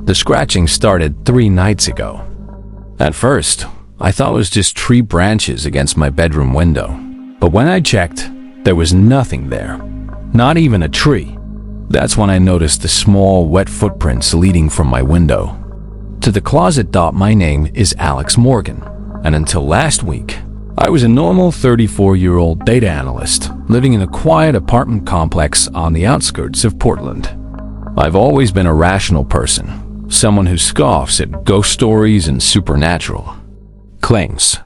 The scratching started 3 nights ago. At first, I thought it was just tree branches against my bedroom window. But when I checked, there was nothing there. Not even a tree. That's when I noticed the small, wet footprints leading from my window. To the closet. My name is Alex Morgan, and until last week, I was a normal 34-year-old data analyst living in a quiet apartment complex on the outskirts of Portland. I've always been a rational person, someone who scoffs at ghost stories and supernatural claims.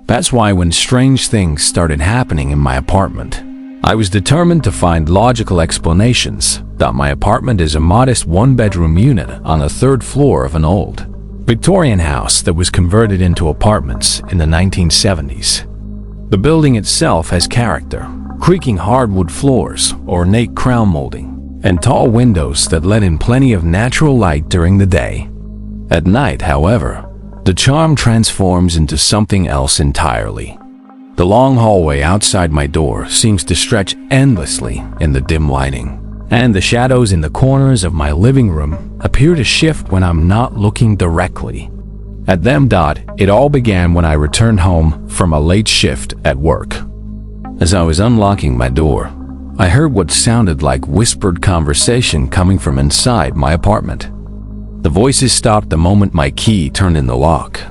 That's why when strange things started happening in my apartment, I was determined to find logical explanations. My apartment is a modest one-bedroom unit on the 3rd floor of an old Victorian house that was converted into apartments in the 1970s. The building itself has character, creaking hardwood floors, ornate crown molding, and tall windows that let in plenty of natural light during the day. At night, however, the charm transforms into something else entirely. The long hallway outside my door seems to stretch endlessly in the dim lighting, and the shadows in the corners of my living room appear to shift when I'm not looking directly at them. It all began when I returned home from a late shift at work. As I was unlocking my door, I heard what sounded like whispered conversation coming from inside my apartment. The voices stopped the moment my key turned in the lock.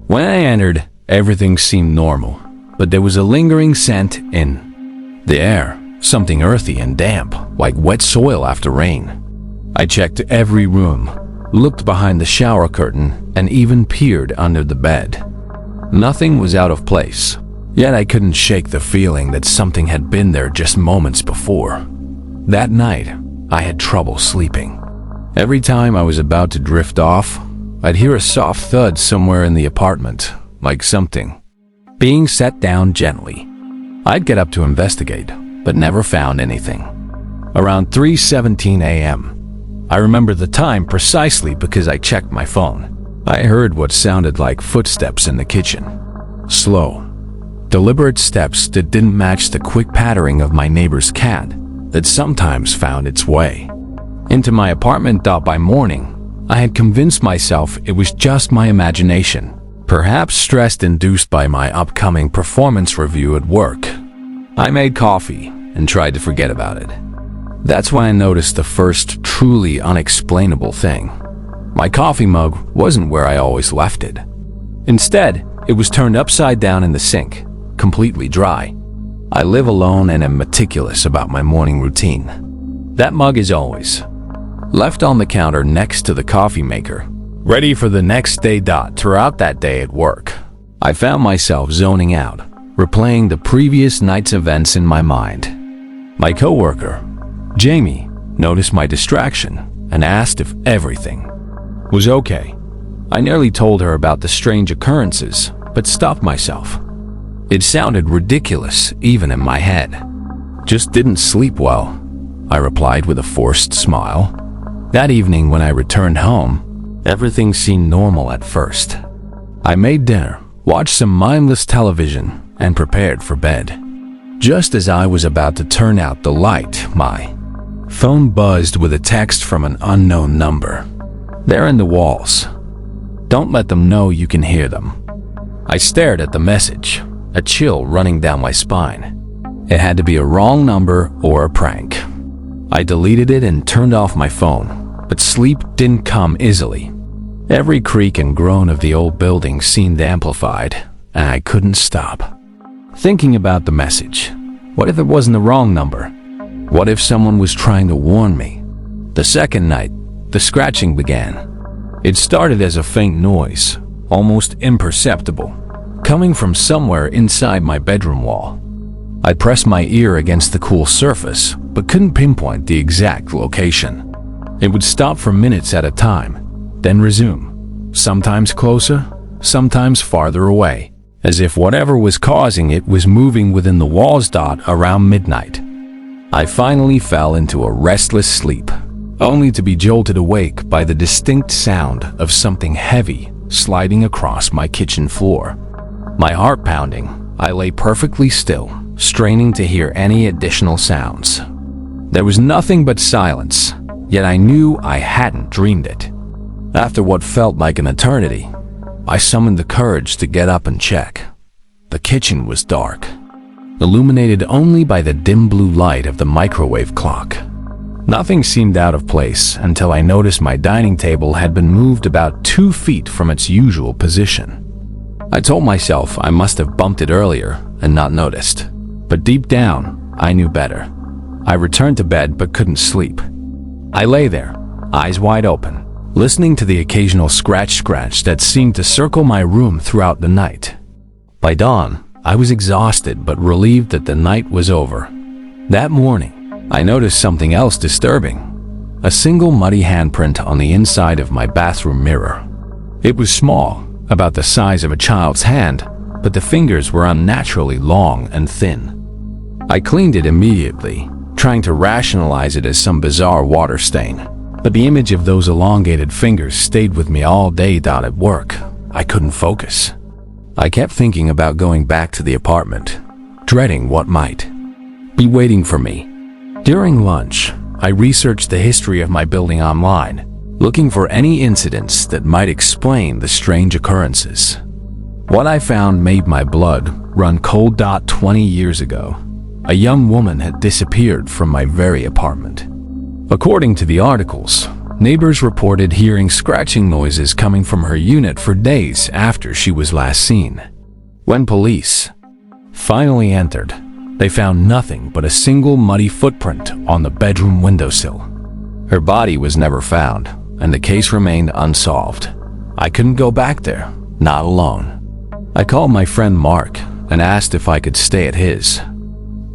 When I entered, everything seemed normal, but there was a lingering scent in the air, something earthy and damp, like wet soil after rain. I checked every room, looked behind the shower curtain, and even peered under the bed. Nothing was out of place, yet I couldn't shake the feeling that something had been there just moments before. That night, I had trouble sleeping. Every time I was about to drift off, I'd hear a soft thud somewhere in the apartment, like something being set down gently. I'd get up to investigate, but never found anything. Around 3:17 a.m., I remember the time precisely because I checked my phone. I heard what sounded like footsteps in the kitchen. Slow, deliberate steps that didn't match the quick pattering of my neighbor's cat that sometimes found its way into my apartment. By morning, I had convinced myself it was just my imagination, perhaps stress induced by my upcoming performance review at work. I made coffee and tried to forget about it. That's when I noticed the first truly unexplainable thing. My coffee mug wasn't where I always left it. Instead, it was turned upside down in the sink, completely dry. I live alone and am meticulous about my morning routine. That mug is always left on the counter next to the coffee maker, ready for the next day. Throughout that day at work, I found myself zoning out, replaying the previous night's events in my mind. My coworker, Jamie, noticed my distraction and asked if everything was okay. I nearly told her about the strange occurrences, but stopped myself. It sounded ridiculous even in my head. Just didn't sleep well, I replied with a forced smile. That evening when I returned home, everything seemed normal at first. I made dinner, watched some mindless television, and prepared for bed. Just as I was about to turn out the light, my phone buzzed with a text from an unknown number. They're in the walls. Don't let them know you can hear them. I stared at the message, a chill running down my spine. It had to be a wrong number or a prank. I deleted it and turned off my phone, but sleep didn't come easily. Every creak and groan of the old building seemed amplified, and I couldn't stop thinking about the message. What if it wasn't the wrong number? What if someone was trying to warn me? The second night, the scratching began. It started as a faint noise, almost imperceptible, coming from somewhere inside my bedroom wall. I pressed my ear against the cool surface, but couldn't pinpoint the exact location. It would stop for minutes at a time, then resume, sometimes closer, sometimes farther away, as if whatever was causing it was moving within the walls. Around midnight, I finally fell into a restless sleep, only to be jolted awake by the distinct sound of something heavy sliding across my kitchen floor. My heart pounding, I lay perfectly still, straining to hear any additional sounds. There was nothing but silence, yet I knew I hadn't dreamed it. After what felt like an eternity, I summoned the courage to get up and check. The kitchen was dark, illuminated only by the dim blue light of the microwave clock. Nothing seemed out of place until I noticed my dining table had been moved about 2 feet from its usual position. I told myself I must have bumped it earlier and not noticed, but deep down, I knew better. I returned to bed but couldn't sleep. I lay there, eyes wide open, listening to the occasional scratch that seemed to circle my room throughout the night. By dawn, I was exhausted but relieved that the night was over. That morning, I noticed something else disturbing. A single muddy handprint on the inside of my bathroom mirror. It was small, about the size of a child's hand, but the fingers were unnaturally long and thin. I cleaned it immediately, trying to rationalize it as some bizarre water stain. But the image of those elongated fingers stayed with me all day down at work. I couldn't focus. I kept thinking about going back to the apartment, dreading what might be waiting for me. During lunch, I researched the history of my building online, looking for any incidents that might explain the strange occurrences. What I found made my blood run cold. 20 years ago, a young woman had disappeared from my very apartment. According to the articles, neighbors reported hearing scratching noises coming from her unit for days after she was last seen. When police finally entered, they found nothing but a single muddy footprint on the bedroom windowsill. Her body was never found, and the case remained unsolved. I couldn't go back there, not alone. I called my friend Mark and asked if I could stay at his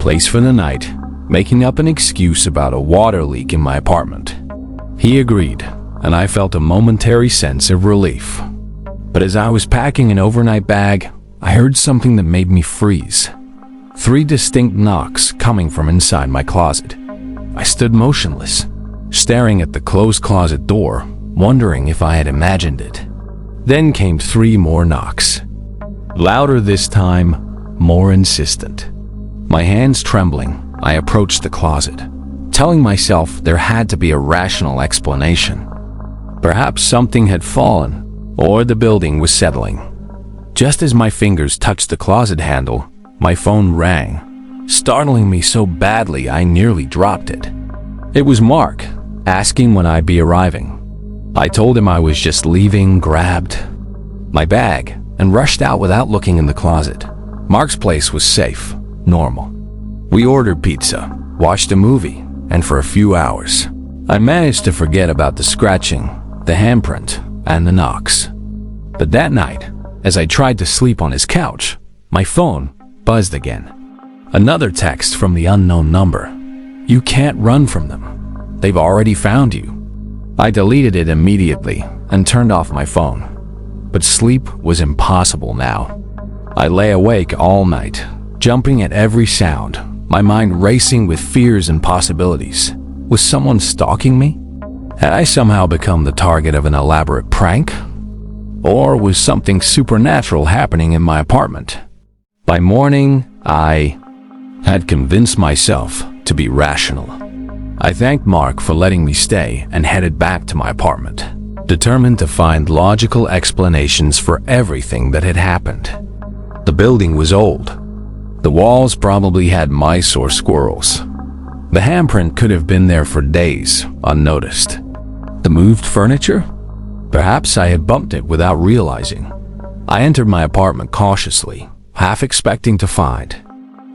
place for the night, making up an excuse about a water leak in my apartment. He agreed, and I felt a momentary sense of relief. But as I was packing an overnight bag, I heard something that made me freeze. 3 distinct knocks coming from inside my closet. I stood motionless, staring at the closed closet door, wondering if I had imagined it. Then came 3 more knocks. Louder this time, more insistent. My hands trembling, I approached the closet, telling myself there had to be a rational explanation. Perhaps something had fallen, or the building was settling. Just as my fingers touched the closet handle, my phone rang, startling me so badly I nearly dropped it. It was Mark, asking when I'd be arriving. I told him I was just leaving, grabbed my bag, and rushed out without looking in the closet. Mark's place was safe, normal. We ordered pizza, watched a movie, and for a few hours, I managed to forget about the scratching, the handprint, and the knocks. But that night, as I tried to sleep on his couch, my phone buzzed again. Another text from the unknown number. You can't run from them. They've already found you. I deleted it immediately and turned off my phone. But sleep was impossible now. I lay awake all night, jumping at every sound, my mind racing with fears and possibilities. Was someone stalking me? Had I somehow become the target of an elaborate prank? Or was something supernatural happening in my apartment? By morning, I had convinced myself to be rational. I thanked Mark for letting me stay and headed back to my apartment, determined to find logical explanations for everything that had happened. The building was old. The walls probably had mice or squirrels. The handprint could have been there for days, unnoticed. The moved furniture? Perhaps I had bumped it without realizing. I entered my apartment cautiously, half expecting to find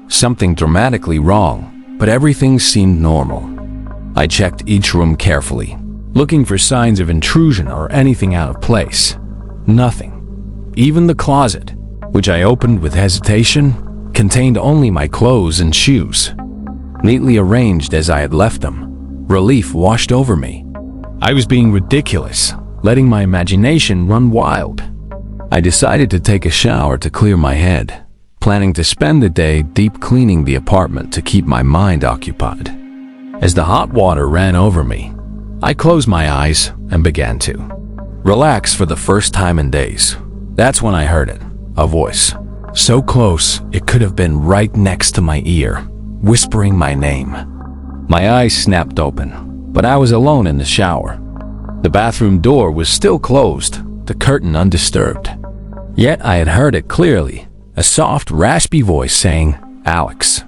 something dramatically wrong, but everything seemed normal. I checked each room carefully, looking for signs of intrusion or anything out of place. Nothing. Even the closet, which I opened with hesitation, contained only my clothes and shoes, neatly arranged as I had left them. Relief washed over me. I was being ridiculous, letting my imagination run wild. I decided to take a shower to clear my head, planning to spend the day deep cleaning the apartment to keep my mind occupied. As the hot water ran over me, I closed my eyes and began to relax for the first time in days. That's when I heard it, a voice. So close, it could have been right next to my ear, whispering my name. My eyes snapped open, but I was alone in the shower. The bathroom door was still closed, the curtain undisturbed. Yet I had heard it clearly, a soft, raspy voice saying, "Alex."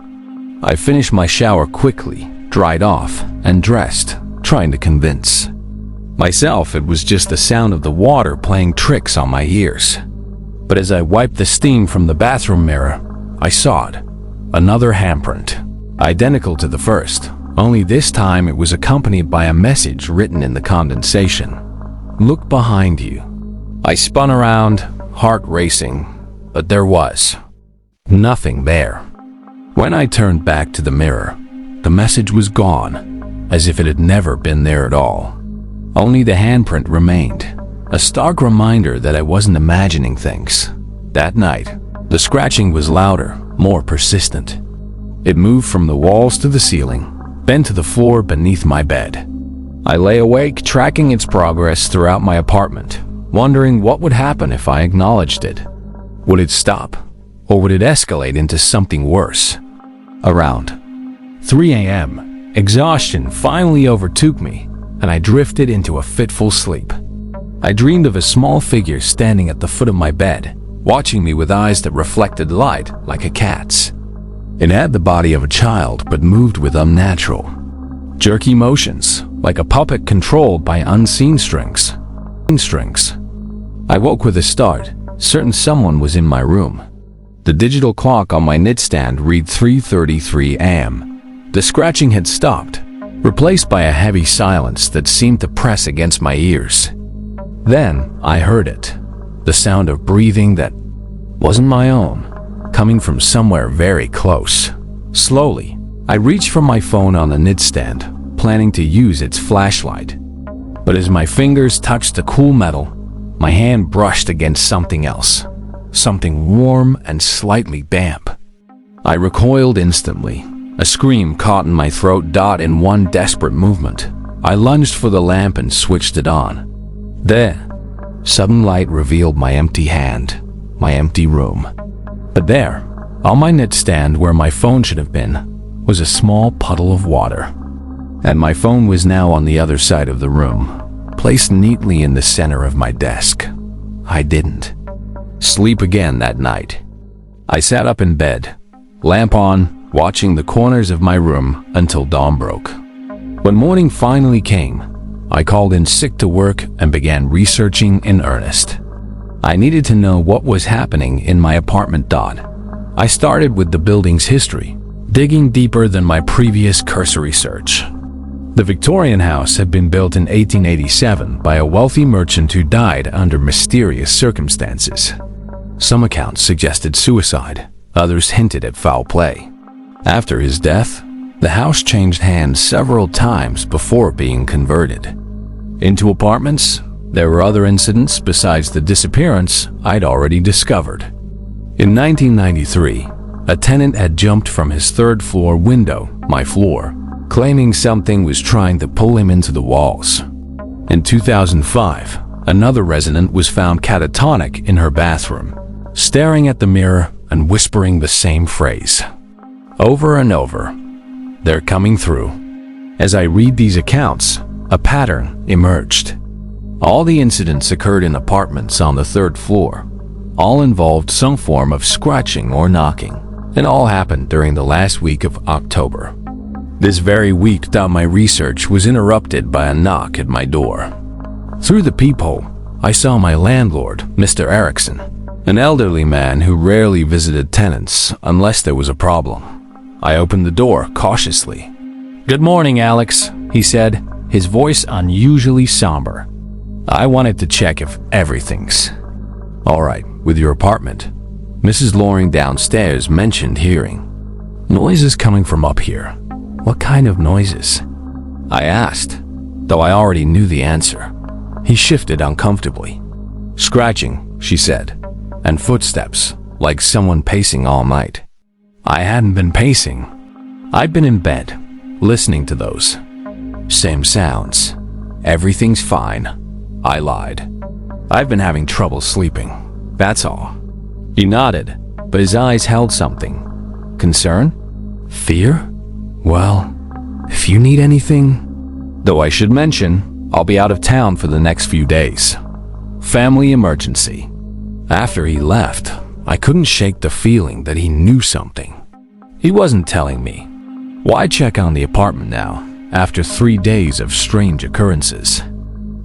I finished my shower quickly, dried off, and dressed, trying to convince myself it was just the sound of the water playing tricks on my ears. But as I wiped the steam from the bathroom mirror, I saw it. Another handprint, identical to the first, only this time it was accompanied by a message written in the condensation. "Look behind you." I spun around, heart racing, but there was nothing there. When I turned back to the mirror, the message was gone, as if it had never been there at all. Only the handprint remained, a stark reminder that I wasn't imagining things. That night, the scratching was louder, more persistent. It moved from the walls to the ceiling, then to the floor beneath my bed. I lay awake, tracking its progress throughout my apartment, wondering what would happen if I acknowledged it. Would it stop, or would it escalate into something worse? Around 3 a.m., exhaustion finally overtook me, and I drifted into a fitful sleep. I dreamed of a small figure standing at the foot of my bed, watching me with eyes that reflected light like a cat's. It had the body of a child but moved with unnatural, jerky motions, like a puppet controlled by unseen strings. I woke with a start, certain someone was in my room. The digital clock on my nightstand read 3:33 a.m. The scratching had stopped, replaced by a heavy silence that seemed to press against my ears. Then I heard it, the sound of breathing that wasn't my own, coming from somewhere very close. Slowly, I reached for my phone on the nightstand, planning to use its flashlight. But as my fingers touched the cool metal, my hand brushed against something else, something warm and slightly damp. I recoiled instantly. A scream caught in my throat. In one desperate movement, I lunged for the lamp and switched it on. Then, sudden light revealed my empty hand, my empty room. But there, on my nightstand where my phone should have been, was a small puddle of water. And my phone was now on the other side of the room, placed neatly in the center of my desk. I didn't sleep again that night. I sat up in bed, lamp on, watching the corners of my room until dawn broke. When morning finally came, I called in sick to work and began researching in earnest. I needed to know what was happening in my apartment. I started with the building's history, digging deeper than my previous cursory search. The Victorian house had been built in 1887 by a wealthy merchant who died under mysterious circumstances. Some accounts suggested suicide, others hinted at foul play. After his death, the house changed hands several times before being converted into apartments. There were other incidents besides the disappearance I'd already discovered. In 1993, a tenant had jumped from his third-floor window, my floor, claiming something was trying to pull him into the walls. In 2005, another resident was found catatonic in her bathroom, staring at the mirror and whispering the same phrase over and over. They're coming through. As I read these accounts, a pattern emerged. All the incidents occurred in apartments on the third floor. All involved some form of scratching or knocking, and all happened during the last week of October. This very week, my research was interrupted by a knock at my door. Through the peephole, I saw my landlord, Mr. Erickson, an elderly man who rarely visited tenants unless there was a problem. I opened the door cautiously. "Good morning, Alex," he said, his voice unusually somber. "I wanted to check if everything's all right with your apartment. Mrs. Loring downstairs mentioned hearing noises coming from up here." "What kind of noises?" I asked, though I already knew the answer. He shifted uncomfortably. "Scratching," she said, "and footsteps, like someone pacing all night." I hadn't been pacing. I'd been in bed, listening to those same sounds. "Everything's fine," I lied. "I've been having trouble sleeping, that's all." He nodded, but his eyes held something. Concern? Fear? "Well, if you need anything..." Though I should mention, I'll be out of town for the next few days. Family emergency. After he left, I couldn't shake the feeling that he knew something. He wasn't telling me. Why check on the apartment now, after 3 days of strange occurrences?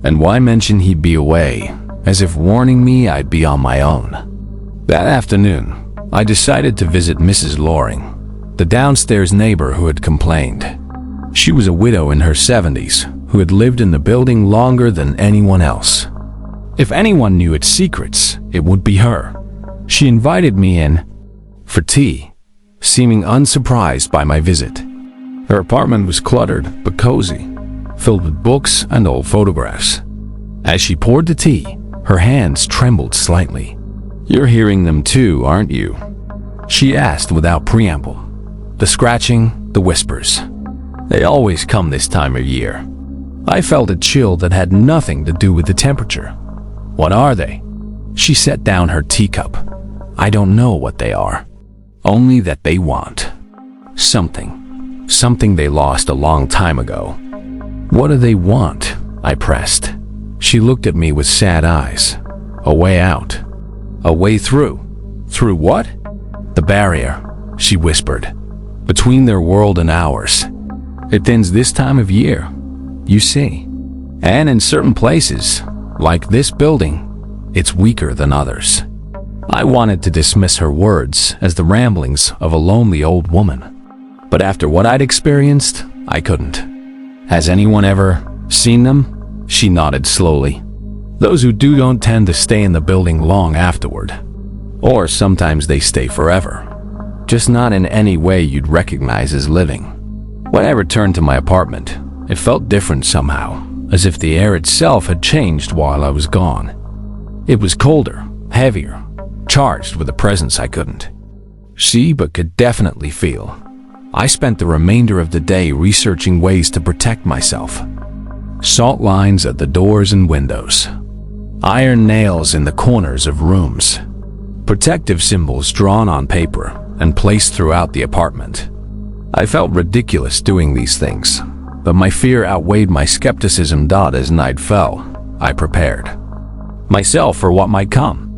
And why mention he'd be away, as if warning me I'd be on my own? That afternoon, I decided to visit Mrs. Loring, the downstairs neighbor who had complained. She was a widow in her 70s who had lived in the building longer than anyone else. If anyone knew its secrets, it would be her. She invited me in for tea, seeming unsurprised by my visit. Her apartment was cluttered but cozy, filled with books and old photographs. As she poured the tea, her hands trembled slightly. "You're hearing them too, aren't you?" she asked without preamble. The scratching, the whispers. They always come this time of year. I felt a chill that had nothing to do with the temperature. "What are they?" She set down her teacup. "I don't know what they are. Only that they want something. Something they lost a long time ago." "What do they want?" I pressed. She looked at me with sad eyes. "A way out. A way through." "Through what?" "The barrier," she whispered, "between their world and ours. It thins this time of year, you see. And in certain places, like this building, it's weaker than others." I wanted to dismiss her words as the ramblings of a lonely old woman. But after what I'd experienced, I couldn't. "Has anyone ever seen them?" She nodded slowly. "Those who do don't tend to stay in the building long afterward. Or sometimes they stay forever. Just not in any way you'd recognize as living." When I returned to my apartment, it felt different somehow, as if the air itself had changed while I was gone. It was colder, heavier, charged with a presence I couldn't see but could definitely feel. I spent the remainder of the day researching ways to protect myself. Salt lines at the doors and windows. Iron nails in the corners of rooms. Protective symbols drawn on paper and placed throughout the apartment. I felt ridiculous doing these things, but my fear outweighed my skepticism. As night fell, I prepared myself for what might come.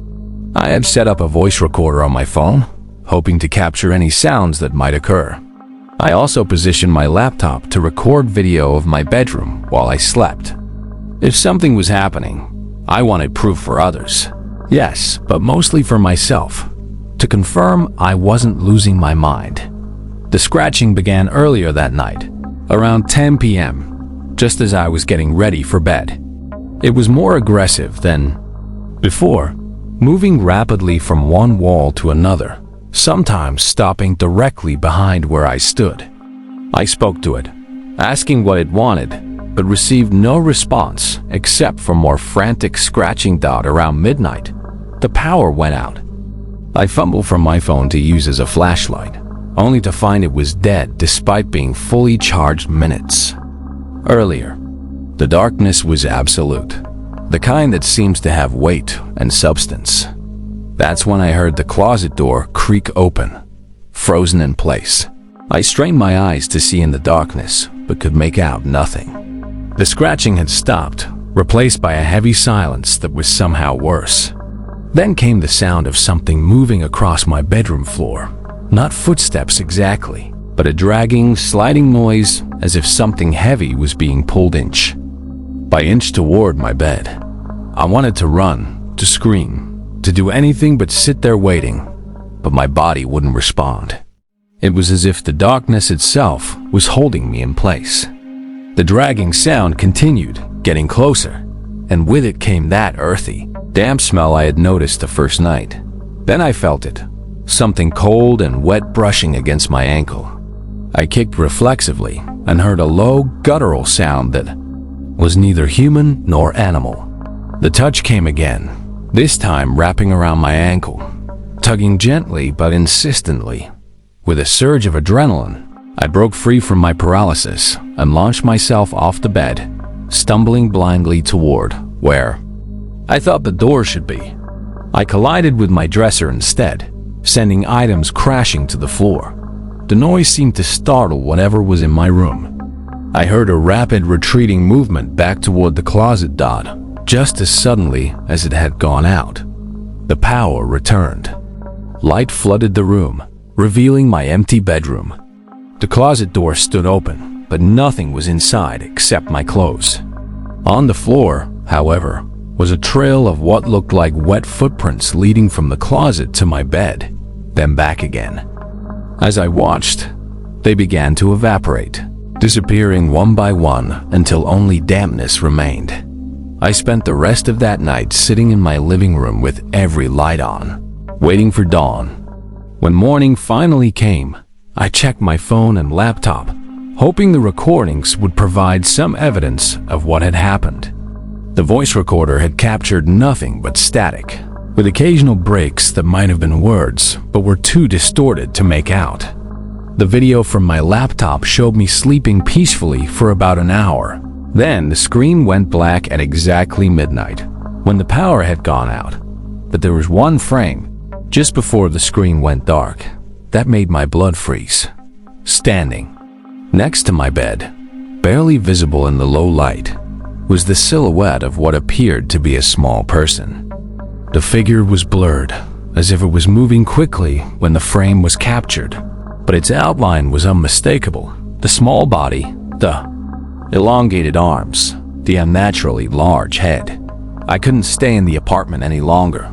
I had set up a voice recorder on my phone, hoping to capture any sounds that might occur. I also positioned my laptop to record video of my bedroom while I slept. If something was happening, I wanted proof for others. Yes, but mostly for myself, to confirm I wasn't losing my mind. The scratching began earlier that night, around 10 p.m., just as I was getting ready for bed. It was more aggressive than before, moving rapidly from one wall to another, sometimes stopping directly behind where I stood. I spoke to it, asking what it wanted, but received no response except for more frantic scratching. Around midnight, the power went out. I fumbled for my phone to use as a flashlight, only to find it was dead despite being fully charged minutes earlier. The darkness was absolute, the kind that seems to have weight and substance. That's when I heard the closet door creak open, frozen in place. I strained my eyes to see in the darkness, but could make out nothing. The scratching had stopped, replaced by a heavy silence that was somehow worse. Then came the sound of something moving across my bedroom floor. Not footsteps exactly, but a dragging, sliding noise as if something heavy was being pulled inch by inch toward my bed. I wanted to run, to scream, to do anything but sit there waiting, but my body wouldn't respond. It was as if the darkness itself was holding me in place. The dragging sound continued, getting closer, and with it came that earthy, damp smell I had noticed the first night. Then I felt it, something cold and wet brushing against my ankle. I kicked reflexively and heard a low, guttural sound that was neither human nor animal. The touch came again, this time wrapping around my ankle, tugging gently but insistently. With a surge of adrenaline, I broke free from my paralysis and launched myself off the bed, stumbling blindly toward where I thought the door should be. I collided with my dresser instead, sending items crashing to the floor. The noise seemed to startle whatever was in my room. I heard a rapid retreating movement back toward the closet door, just as suddenly as it had gone out. The power returned. Light flooded the room, revealing my empty bedroom. The closet door stood open, but nothing was inside except my clothes. On the floor, however, was a trail of what looked like wet footprints leading from the closet to my bed, then back again. As I watched, they began to evaporate, disappearing one by one until only dampness remained. I spent the rest of that night sitting in my living room with every light on, waiting for dawn. When morning finally came, I checked my phone and laptop, hoping the recordings would provide some evidence of what had happened. The voice recorder had captured nothing but static, with occasional breaks that might have been words but were too distorted to make out. The video from my laptop showed me sleeping peacefully for about an hour. Then the screen went black at exactly midnight, when the power had gone out. But there was one frame, just before the screen went dark, that made my blood freeze. Standing next to my bed, barely visible in the low light, was the silhouette of what appeared to be a small person. The figure was blurred, as if it was moving quickly when the frame was captured, but its outline was unmistakable. The small body, the elongated arms, the unnaturally large head. I couldn't stay in the apartment any longer.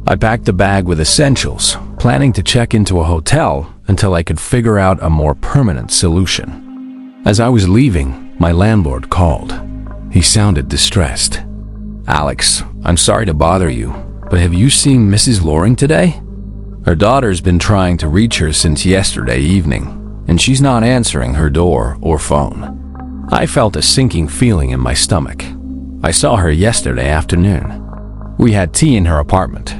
I packed a bag with essentials, planning to check into a hotel until I could figure out a more permanent solution. As I was leaving, my landlord called. He sounded distressed. "Alex, I'm sorry to bother you, but have you seen Mrs. Loring today? Her daughter's been trying to reach her since yesterday evening, and she's not answering her door or phone." I felt a sinking feeling in my stomach. I saw her yesterday afternoon. We had tea in her apartment.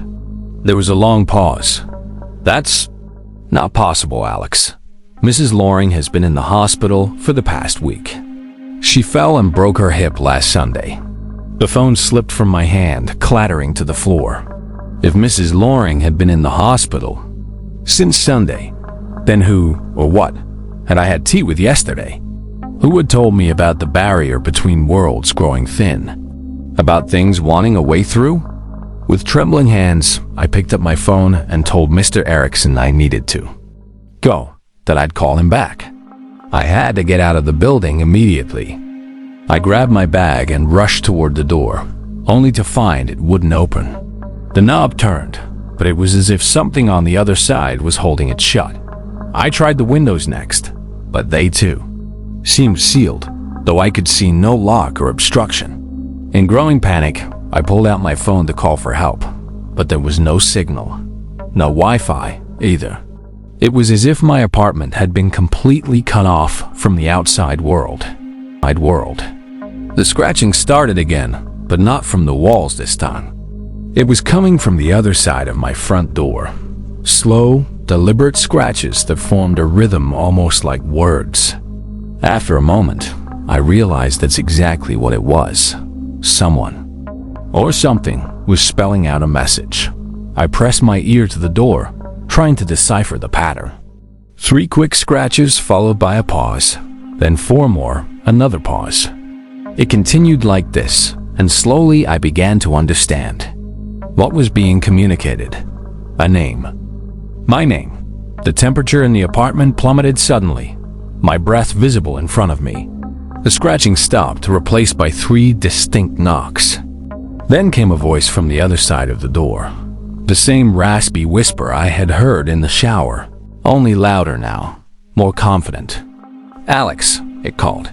There was a long pause. "That's not possible, Alex. Mrs. Loring has been in the hospital for the past week. She fell and broke her hip last Sunday." The phone slipped from my hand, clattering to the floor. If Mrs. Loring had been in the hospital since Sunday, then who or what had I had tea with yesterday? Who had told me about the barrier between worlds growing thin? About things wanting a way through? With trembling hands, I picked up my phone and told Mr. Erickson I needed to go, that I'd call him back. I had to get out of the building immediately. I grabbed my bag and rushed toward the door, only to find it wouldn't open. The knob turned, but it was as if something on the other side was holding it shut. I tried the windows next, but they too seemed sealed, though I could see no lock or obstruction. In growing panic, I pulled out my phone to call for help, but there was no signal, no Wi-Fi either. It was as if my apartment had been completely cut off from the outside world. The scratching started again, but not from the walls this time. It was coming from the other side of my front door. Slow, deliberate scratches that formed a rhythm almost like words. After a moment, I realized that's exactly what it was. Someone or something was spelling out a message. I pressed my ear to the door, trying to decipher the pattern. 3 quick scratches followed by a pause, then 4 more, another pause. It continued like this, and slowly I began to understand. What was being communicated? A name. My name. The temperature in the apartment plummeted suddenly, my breath visible in front of me. The scratching stopped, replaced by 3 distinct knocks. Then came a voice from the other side of the door. The same raspy whisper I had heard in the shower, only louder now, more confident. "Alex," it called.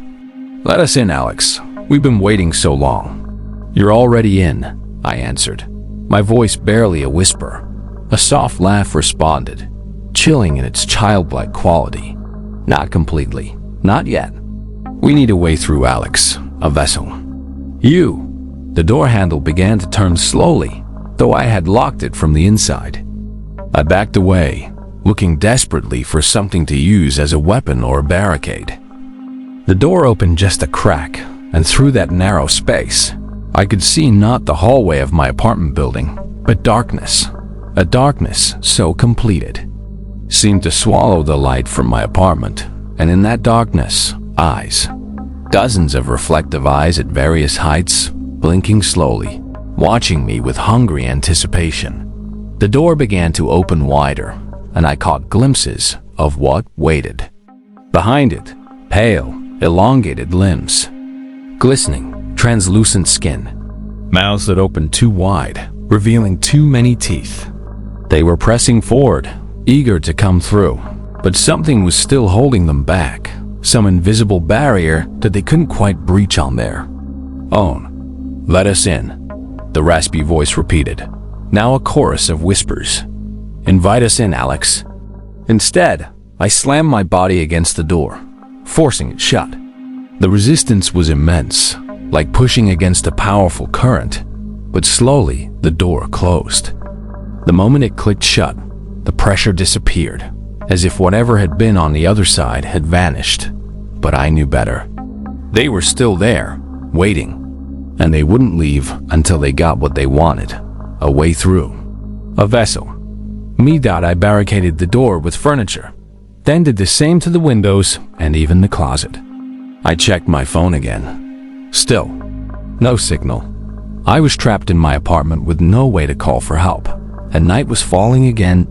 "Let us in, Alex. We've been waiting so long." "You're already in," I answered, my voice barely a whisper. A soft laugh responded, chilling in its childlike quality. "Not completely. Not yet. We need a way through, Alex. A vessel." "You." The door handle began to turn slowly, though I had locked it from the inside. I backed away, looking desperately for something to use as a weapon or a barricade. The door opened just a crack, and through that narrow space, I could see not the hallway of my apartment building, but darkness. A darkness so completed seemed to swallow the light from my apartment, and in that darkness, eyes. Dozens of reflective eyes at various heights, blinking slowly, watching me with hungry anticipation. The door began to open wider, and I caught glimpses of what waited. Behind it, pale, elongated limbs, glistening, translucent skin, mouths that opened too wide, revealing too many teeth. They were pressing forward, eager to come through, but something was still holding them back, some invisible barrier that they couldn't quite breach on their own. "Let us in," the raspy voice repeated, now a chorus of whispers. "Invite us in, Alex." Instead, I slammed my body against the door, forcing it shut. The resistance was immense, like pushing against a powerful current, but slowly the door closed. The moment it clicked shut, the pressure disappeared, as if whatever had been on the other side had vanished. But I knew better. They were still there, waiting, and they wouldn't leave until they got what they wanted, a way through. A vessel. I barricaded the door with furniture, then did the same to the windows and even the closet. I checked my phone again. Still, no signal. I was trapped in my apartment with no way to call for help, and night was falling again,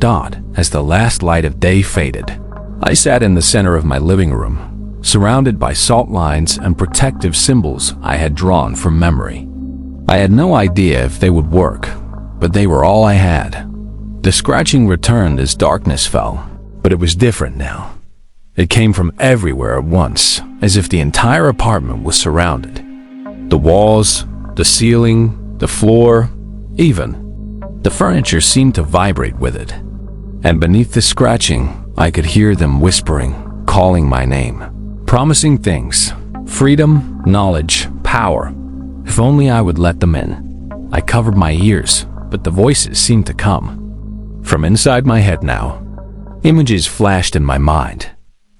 as the last light of day faded. I sat in the center of my living room, surrounded by salt lines and protective symbols I had drawn from memory. I had no idea if they would work, but they were all I had. The scratching returned as darkness fell, but it was different now. It came from everywhere at once, as if the entire apartment was surrounded. The walls, the ceiling, the floor, even the furniture seemed to vibrate with it. And beneath the scratching, I could hear them whispering, calling my name, promising things: freedom, knowledge, power. If only I would let them in. I covered my ears, but the voices seemed to come from inside my head now. Images flashed in my mind,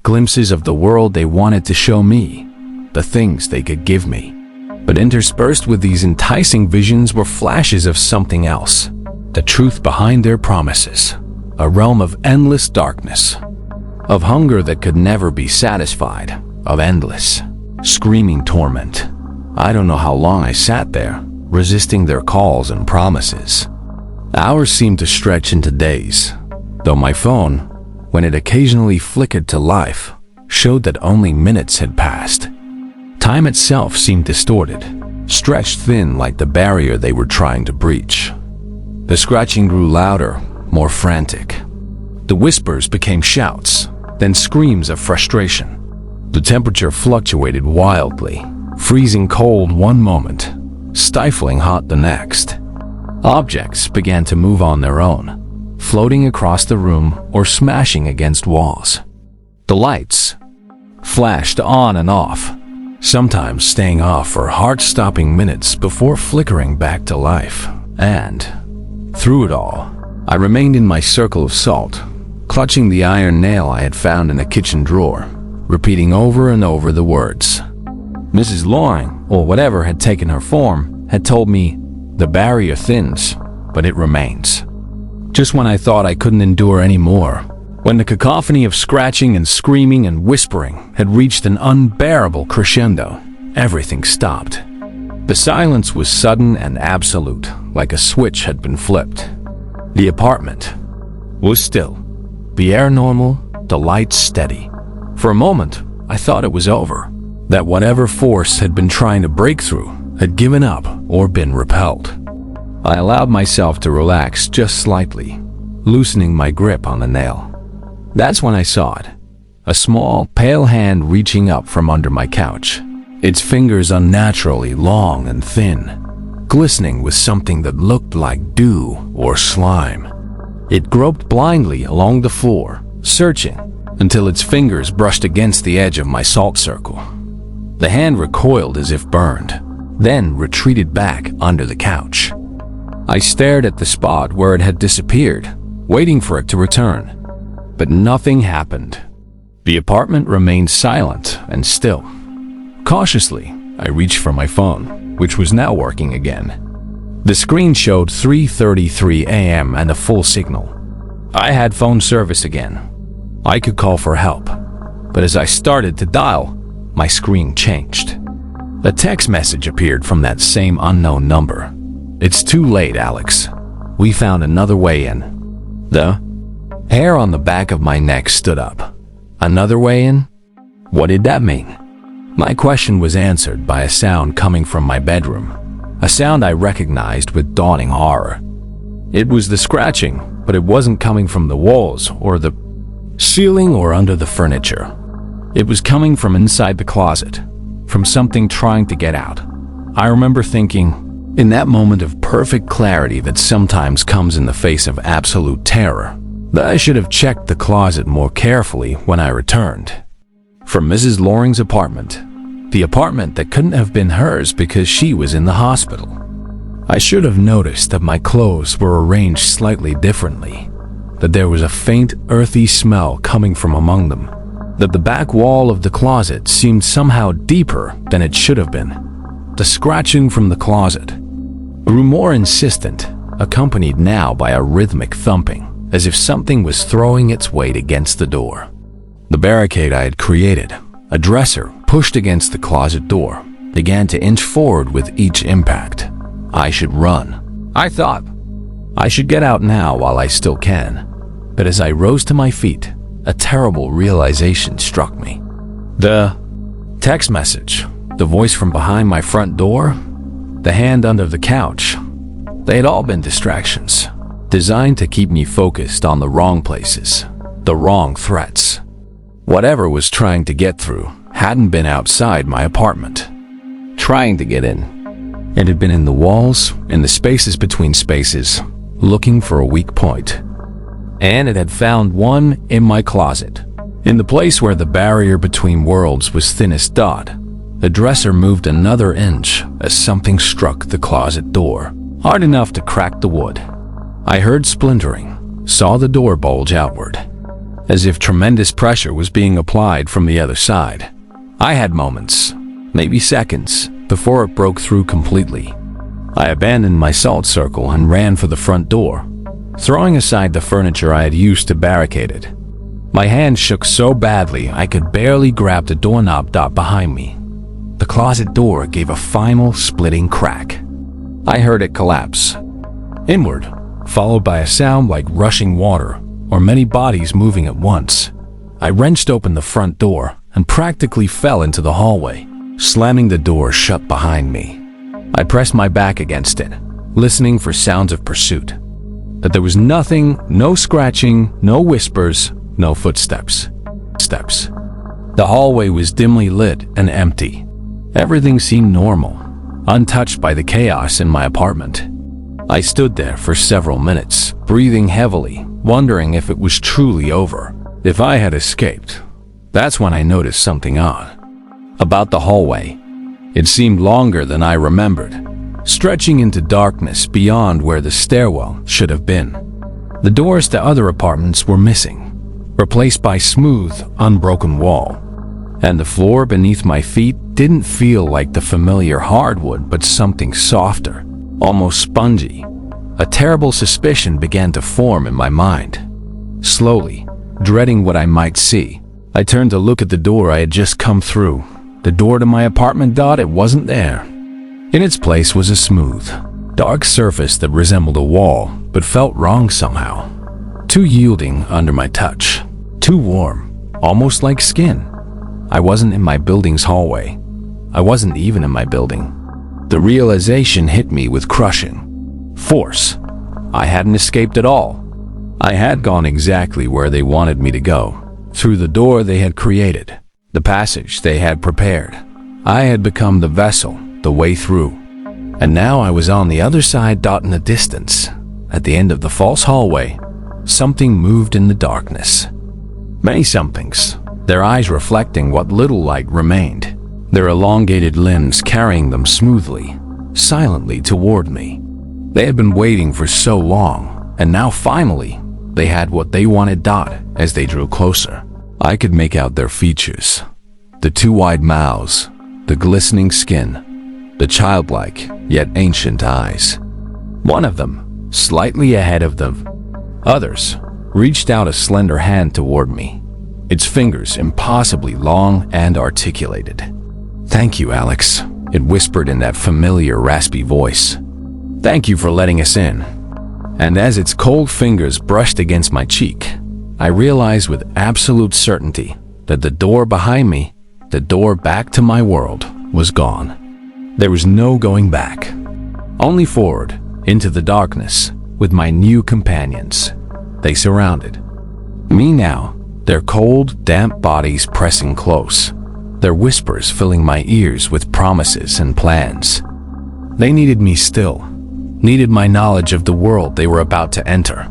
glimpses of the world they wanted to show me, the things they could give me. But interspersed with these enticing visions were flashes of something else, the truth behind their promises, a realm of endless darkness, of hunger that could never be satisfied, of endless, screaming torment. I don't know how long I sat there, resisting their calls and promises. Hours seemed to stretch into days, though my phone, when it occasionally flickered to life, showed that only minutes had passed. Time itself seemed distorted, stretched thin like the barrier they were trying to breach. The scratching grew louder, more frantic. The whispers became shouts, then screams of frustration. The temperature fluctuated wildly, freezing cold one moment, stifling hot the next. Objects began to move on their own, floating across the room or smashing against walls. The lights flashed on and off, sometimes staying off for heart-stopping minutes before flickering back to life. And through it all, I remained in my circle of salt, clutching the iron nail I had found in a kitchen drawer, repeating over and over the words. Mrs. Loring, or whatever had taken her form, had told me, "The barrier thins, but it remains." Just when I thought I couldn't endure any more, when the cacophony of scratching and screaming and whispering had reached an unbearable crescendo, everything stopped. The silence was sudden and absolute, like a switch had been flipped. The apartment was still, the air normal, the lights steady. For a moment, I thought it was over, that whatever force had been trying to break through had given up or been repelled. I allowed myself to relax just slightly, loosening my grip on the nail. That's when I saw it, a small, pale hand reaching up from under my couch, its fingers unnaturally long and thin, glistening with something that looked like dew or slime. It groped blindly along the floor, searching, until its fingers brushed against the edge of my salt circle. The hand recoiled as if burned, then retreated back under the couch. I stared at the spot where it had disappeared, waiting for it to return. But nothing happened. The apartment remained silent and still. Cautiously, I reached for my phone, which was now working again. The screen showed 3:33 a.m. and a full signal. I had phone service again. I could call for help, but as I started to dial, my screen changed. A text message appeared from that same unknown number. "It's too late, Alex. We found another way in." The hair on the back of my neck stood up. Another way in? What did that mean? My question was answered by a sound coming from my bedroom, a sound I recognized with dawning horror. It was the scratching, but it wasn't coming from the walls or the ceiling or under the furniture. It was coming from inside the closet, from something trying to get out. I remember thinking, in that moment of perfect clarity that sometimes comes in the face of absolute terror, that I should have checked the closet more carefully when I returned. From Mrs. Loring's apartment, the apartment that couldn't have been hers because she was in the hospital. I should have noticed that my clothes were arranged slightly differently, that there was a faint, earthy smell coming from among them, that the back wall of the closet seemed somehow deeper than it should have been. The scratching from the closet grew more insistent, accompanied now by a rhythmic thumping, as if something was throwing its weight against the door. The barricade I had created, a dresser pushed against the closet door, began to inch forward with each impact. I should run. I thought, I should get out now while I still can. But as I rose to my feet, a terrible realization struck me. The text message, the voice from behind my front door, the hand under the couch, they had all been distractions, designed to keep me focused on the wrong places, the wrong threats. Whatever was trying to get through hadn't been outside my apartment, trying to get in. It had been in the walls, in the spaces between spaces, looking for a weak point. And it had found one in my closet. In the place where the barrier between worlds was thinnest dot, the dresser moved another inch as something struck the closet door, hard enough to crack the wood. I heard splintering, saw the door bulge outward, as if tremendous pressure was being applied from the other side. I had moments, maybe seconds, before it broke through completely. I abandoned my salt circle and ran for the front door, throwing aside the furniture I had used to barricade it. My hand shook so badly I could barely grab the doorknob dot behind me. The closet door gave a final splitting crack. I heard it collapse inward, followed by a sound like rushing water or many bodies moving at once. I wrenched open the front door and practically fell into the hallway, slamming the door shut behind me. I pressed my back against it, listening for sounds of pursuit. But there was nothing, no scratching, no whispers, no footsteps. The hallway was dimly lit and empty. Everything seemed normal, untouched by the chaos in my apartment. I stood there for several minutes, breathing heavily, wondering if it was truly over, if I had escaped. That's when I noticed something odd about the hallway. It seemed longer than I remembered, stretching into darkness beyond where the stairwell should have been. The doors to other apartments were missing, replaced by smooth, unbroken wall. And the floor beneath my feet didn't feel like the familiar hardwood, but something softer, almost spongy. A terrible suspicion began to form in my mind. Slowly, dreading what I might see, I turned to look at the door I had just come through. The door to my apartment dot, it wasn't there. In its place was a smooth, dark surface that resembled a wall, but felt wrong somehow. Too yielding under my touch, too warm, almost like skin. I wasn't in my building's hallway. I wasn't even in my building. The realization hit me with crushing force. I hadn't escaped at all. I had gone exactly where they wanted me to go, through the door they had created, the passage they had prepared. I had become the vessel, the way through. And now I was on the other side dot in the distance. At the end of the false hallway, something moved in the darkness. Many somethings, their eyes reflecting what little light remained, their elongated limbs carrying them smoothly, silently toward me. They had been waiting for so long, and now finally, they had what they wanted dot as they drew closer. I could make out their features, the two wide mouths, the glistening skin, the childlike yet ancient eyes. One of them, slightly ahead of them, others, reached out a slender hand toward me. its fingers impossibly long and articulated. "Thank you, Alex," it whispered in that familiar raspy voice. "Thank you for letting us in." And as its cold fingers brushed against my cheek, I realized with absolute certainty that the door behind me, the door back to my world, was gone. There was no going back. Only forward, into the darkness, with my new companions. They surrounded me now, their cold, damp bodies pressing close, their whispers filling my ears with promises and plans. They needed me still, needed my knowledge of the world they were about to enter.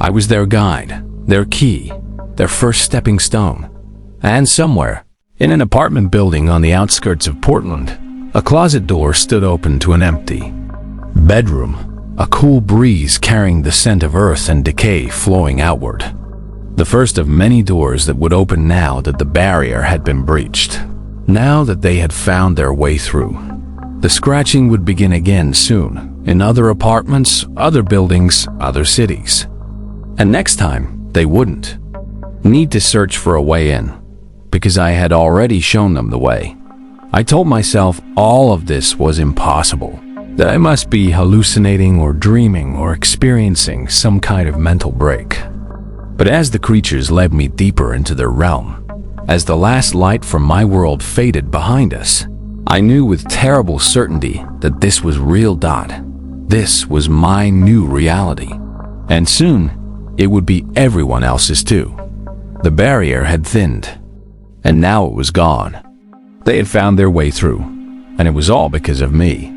I was their guide, their key, their first stepping stone. And somewhere, in an apartment building on the outskirts of Portland, a closet door stood open to an empty bedroom, a cool breeze carrying the scent of earth and decay flowing outward. The first of many doors that would open now that the barrier had been breached, now that they had found their way through. The scratching would begin again soon, in other apartments, other buildings, other cities. And next time, they wouldn't need to search for a way in, because I had already shown them the way. I told myself all of this was impossible, that I must be hallucinating or dreaming or experiencing some kind of mental break. But as the creatures led me deeper into their realm, as the last light from my world faded behind us, I knew with terrible certainty that this was real. This was my new reality. And soon, it would be everyone else's too. The barrier had thinned, and now it was gone. They had found their way through, and it was all because of me.